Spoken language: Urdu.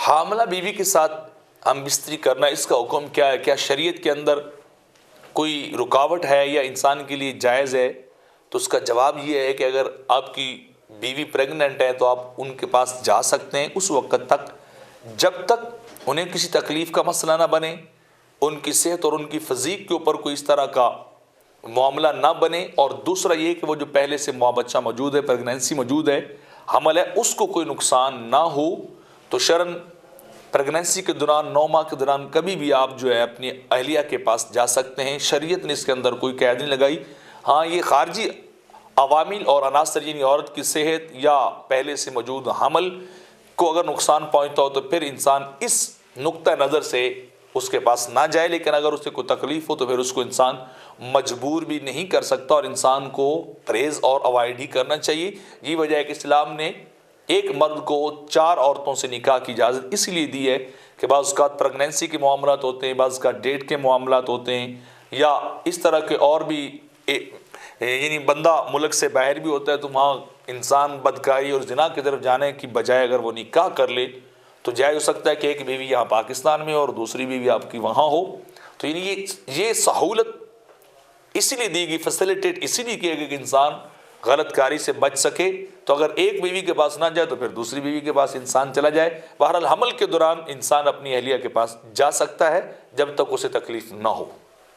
حاملہ بیوی کے ساتھ ہم بستری کرنا، اس کا حکم کیا ہے؟ کیا شریعت کے اندر کوئی رکاوٹ ہے یا انسان کے لیے جائز ہے؟ تو اس کا جواب یہ ہے کہ اگر آپ کی بیوی پریگننٹ ہے تو آپ ان کے پاس جا سکتے ہیں اس وقت تک جب تک انہیں کسی تکلیف کا مسئلہ نہ بنے، ان کی صحت اور ان کی فزیک کے اوپر کوئی اس طرح کا معاملہ نہ بنے، اور دوسرا یہ کہ وہ جو پہلے سے بچہ موجود ہے، پریگنینسی موجود ہے، حمل ہے، اس کو کوئی نقصان نہ ہو۔ تو شرعاً پریگنینسی کے دوران 9 ماہ کے دوران کبھی بھی آپ جو ہے اپنی اہلیہ کے پاس جا سکتے ہیں، شریعت نے اس کے اندر کوئی قید نہیں لگائی۔ ہاں، یہ خارجی عوامل اور عناصر یعنی عورت کی صحت یا پہلے سے موجود حمل کو اگر نقصان پہنچتا ہو تو پھر انسان اس نقطہ نظر سے اس کے پاس نہ جائے، لیکن اگر اسے کوئی تکلیف ہو تو پھر اس کو انسان مجبور بھی نہیں کر سکتا، اور انسان کو پرہیز اور اوائڈ ہی کرنا چاہیے۔ یہ وجہ ہے کہ اسلام نے ایک مرد کو 4 عورتوں سے نکاح کی اجازت اس لیے دی ہے کہ بعض اوقات پریگنینسی کے معاملات ہوتے ہیں، بعض اوقات ڈیٹ کے معاملات ہوتے ہیں، یا اس طرح کے اور بھی، یعنی بندہ ملک سے باہر بھی ہوتا ہے، تو وہاں انسان بدکاری اور زنا کی طرف جانے کی بجائے اگر وہ نکاح کر لے تو جائز ہو سکتا ہے کہ ایک بیوی یہاں پاکستان میں اور دوسری بیوی آپ کی وہاں ہو۔ تو یعنی یہ سہولت اسی لیے دی گئی، فیسیلیٹیٹ اسی لیے کیا گیا کہ انسان غلط کاری سے بچ سکے۔ تو اگر ایک بیوی کے پاس نہ جائے تو پھر دوسری بیوی کے پاس انسان چلا جائے۔ بہرحال حمل کے دوران انسان اپنی اہلیہ کے پاس جا سکتا ہے جب تک اسے تکلیف نہ ہو۔